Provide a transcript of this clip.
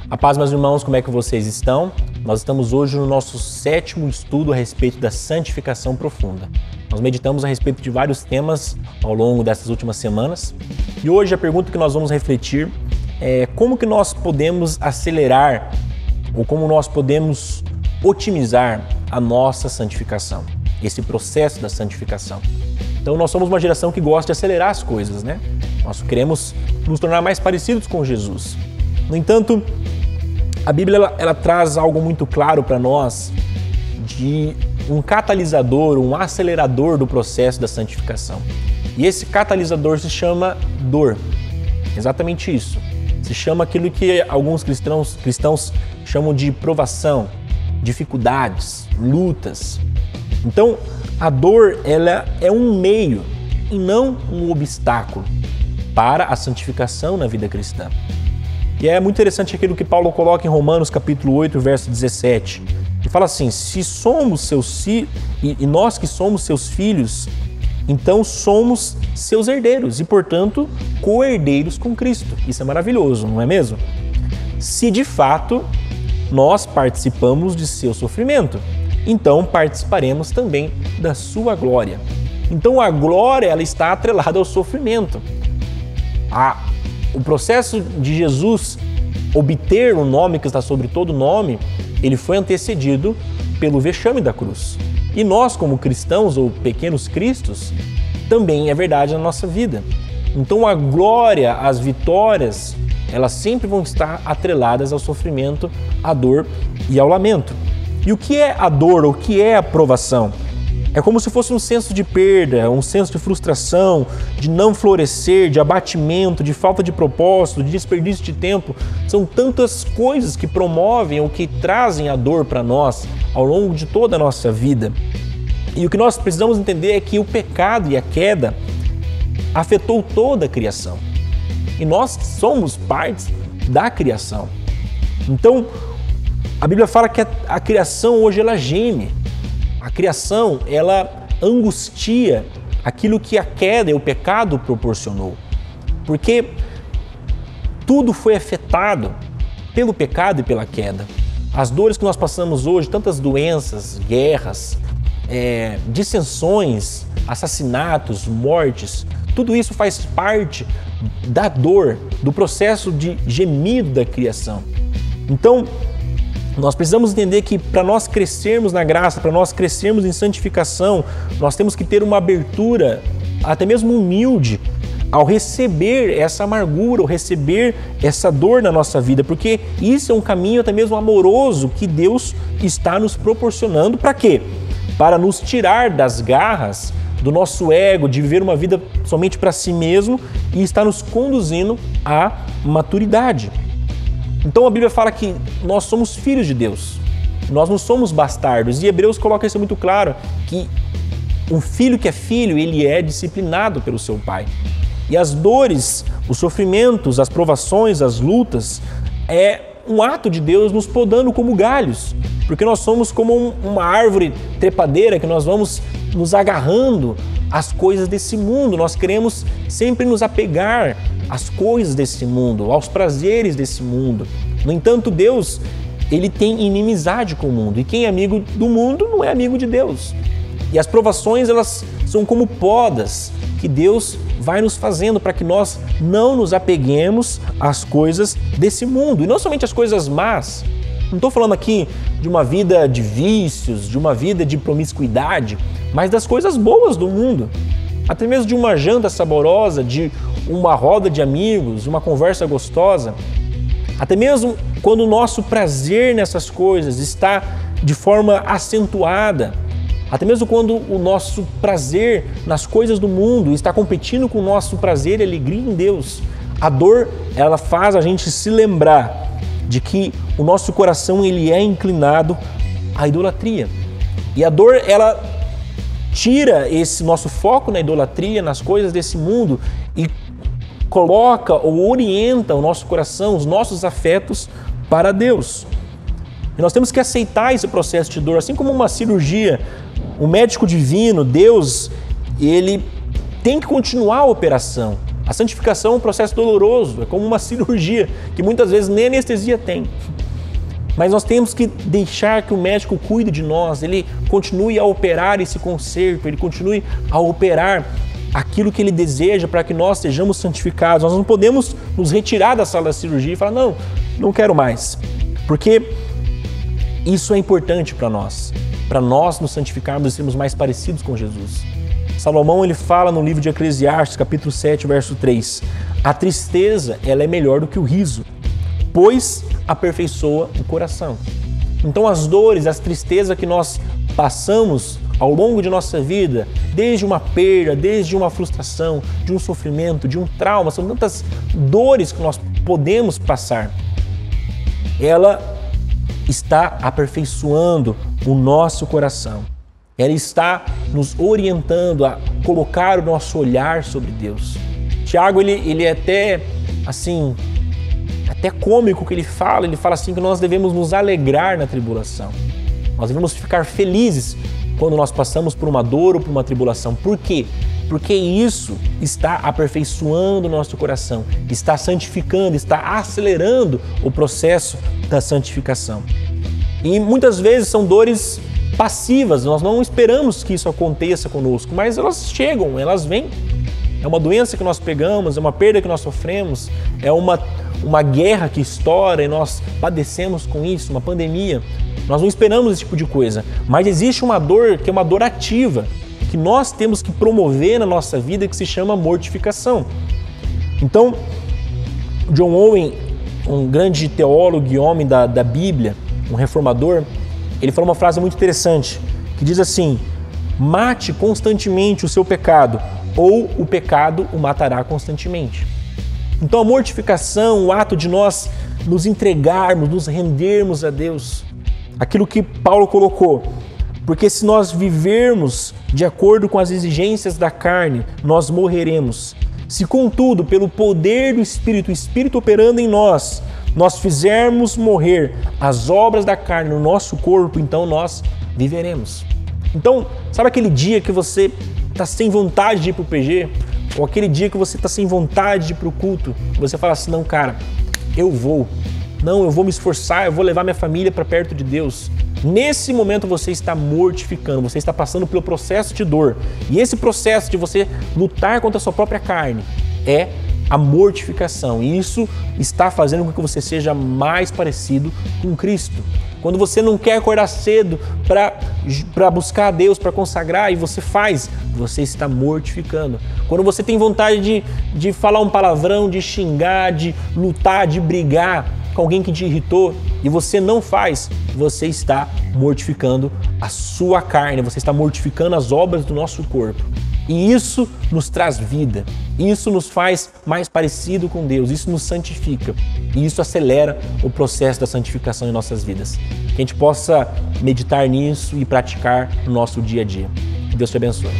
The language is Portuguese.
A paz, meus irmãos, como é que vocês estão? Nós estamos hoje no nosso 7º estudo a respeito da santificação profunda. Nós meditamos a respeito de vários temas ao longo dessas últimas semanas e hoje a pergunta que nós vamos refletir é como que nós podemos acelerar ou como nós podemos otimizar a nossa santificação, esse processo da santificação. Então nós somos uma geração que gosta de acelerar as coisas, né? Nós queremos nos tornar mais parecidos com Jesus. No entanto, a Bíblia ela traz algo muito claro para nós de um catalisador, um acelerador do processo da santificação. E esse catalisador se chama dor. Exatamente isso. Se chama aquilo que alguns cristãos chamam de provação, dificuldades, lutas. Então, a dor ela é um meio e não um obstáculo para a santificação na vida cristã. E é muito interessante aquilo que Paulo coloca em Romanos capítulo 8, verso 17. Ele fala assim, se somos seus e nós que somos seus filhos, então somos seus herdeiros e, portanto, co-herdeiros com Cristo. Isso é maravilhoso, não é mesmo? Se de fato nós participamos de seu sofrimento, então participaremos também da sua glória. Então a glória ela está atrelada ao sofrimento. O processo de Jesus obter o nome que está sobre todo nome, ele foi antecedido pelo vexame da cruz. E nós, como cristãos ou pequenos cristos, também é verdade na nossa vida. Então a glória, as vitórias, elas sempre vão estar atreladas ao sofrimento, à dor e ao lamento. E o que é a dor? O que é a provação? É como se fosse um senso de perda, um senso de frustração, de não florescer, de abatimento, de falta de propósito, de desperdício de tempo. São tantas coisas que promovem ou que trazem a dor para nós ao longo de toda a nossa vida. E o que nós precisamos entender é que o pecado e a queda afetou toda a criação. E nós somos partes da criação. Então, a Bíblia fala que a criação hoje ela geme. A criação, ela angustia aquilo que a queda e o pecado proporcionou. Porque tudo foi afetado pelo pecado e pela queda. As dores que nós passamos hoje, tantas doenças, guerras, dissensões, assassinatos, mortes, tudo isso faz parte da dor, do processo de gemido da criação. Então, nós precisamos entender que para nós crescermos na graça, para nós crescermos em santificação, nós temos que ter uma abertura, até mesmo humilde, ao receber essa amargura, ao receber essa dor na nossa vida, porque isso é um caminho até mesmo amoroso que Deus está nos proporcionando. Para quê? Para nos tirar das garras do nosso ego, de viver uma vida somente para si mesmo e está nos conduzindo à maturidade. Então a Bíblia fala que nós somos filhos de Deus, nós não somos bastardos. E Hebreus coloca isso muito claro, que um filho que é filho, ele é disciplinado pelo seu pai. E as dores, os sofrimentos, as provações, as lutas, é um ato de Deus nos podando como galhos, porque nós somos como uma árvore trepadeira que nós vamos nos agarrando às coisas desse mundo. Nós queremos sempre nos apegar às coisas desse mundo, aos prazeres desse mundo. No entanto, Deus, ele tem inimizade com o mundo. E quem é amigo do mundo não é amigo de Deus. E as provações, elas são como podas que Deus vai nos fazendo para que nós não nos apeguemos às coisas desse mundo. E não somente às coisas más. Não estou falando aqui de uma vida de vícios, de uma vida de promiscuidade, mas das coisas boas do mundo. Até mesmo de uma janta saborosa, de uma roda de amigos, uma conversa gostosa. Até mesmo quando o nosso prazer nessas coisas está de forma acentuada. Até mesmo quando o nosso prazer nas coisas do mundo está competindo com o nosso prazer e alegria em Deus. A dor, ela faz a gente se lembrar de que o nosso coração ele é inclinado à idolatria. E a dor, ela tira esse nosso foco na idolatria, nas coisas desse mundo e coloca ou orienta o nosso coração, os nossos afetos para Deus. E nós temos que aceitar esse processo de dor, assim como uma cirurgia. O médico divino, Deus, ele tem que continuar a operação. A santificação é um processo doloroso, é como uma cirurgia, que muitas vezes nem anestesia tem. Mas nós temos que deixar que o médico cuide de nós, ele continue a operar esse conserto, ele continue a operar aquilo que ele deseja para que nós sejamos santificados. Nós não podemos nos retirar da sala da cirurgia e falar, não quero mais. Porque isso é importante para nós nos santificarmos e sermos mais parecidos com Jesus. Salomão, ele fala no livro de Eclesiastes, capítulo 7, verso 3, a tristeza, ela é melhor do que o riso, pois aperfeiçoa o coração. Então as dores, as tristezas que nós passamos ao longo de nossa vida, desde uma perda, desde uma frustração, de um sofrimento, de um trauma, são tantas dores que nós podemos passar. Ela está aperfeiçoando o nosso coração. Ela está nos orientando a colocar o nosso olhar sobre Deus. Tiago, ele é até cômico que ele fala assim que nós devemos nos alegrar na tribulação. Nós devemos ficar felizes quando nós passamos por uma dor ou por uma tribulação. Por quê? Porque isso está aperfeiçoando o nosso coração, está santificando, está acelerando o processo da santificação. E muitas vezes são dores passivas, nós não esperamos que isso aconteça conosco, mas elas chegam, elas vêm. É uma doença que nós pegamos, é uma perda que nós sofremos, é uma guerra que estoura e nós padecemos com isso, uma pandemia. Nós não esperamos esse tipo de coisa, mas existe uma dor que é uma dor ativa, que nós temos que promover na nossa vida, que se chama mortificação. Então, John Owen, um grande teólogo e homem da Bíblia, um reformador, ele falou uma frase muito interessante, que diz assim, mate constantemente o seu pecado, ou o pecado o matará constantemente. Então a mortificação, o ato de nós nos entregarmos, nos rendermos a Deus, aquilo que Paulo colocou, porque se nós vivermos de acordo com as exigências da carne, nós morreremos. Se contudo, pelo poder do Espírito, o Espírito operando em nós, nós fizermos morrer as obras da carne no nosso corpo, então nós viveremos. Então, sabe aquele dia que você está sem vontade de ir para o PG? Ou aquele dia que você está sem vontade de ir para o culto? Você fala assim, não, cara, eu vou me esforçar, eu vou levar minha família para perto de Deus. Nesse momento você está mortificando, você está passando pelo processo de dor. E esse processo de você lutar contra a sua própria carne é a mortificação. E isso está fazendo com que você seja mais parecido com Cristo. Quando você não quer acordar cedo para buscar a Deus, para consagrar, e você faz, você está mortificando. Quando você tem vontade de falar um palavrão, de xingar, de lutar, de brigar com alguém que te irritou, e você não faz, você está mortificando a sua carne, você está mortificando as obras do nosso corpo. E isso nos traz vida, isso nos faz mais parecido com Deus, isso nos santifica e isso acelera o processo da santificação em nossas vidas. Que a gente possa meditar nisso e praticar no nosso dia a dia. Que Deus te abençoe.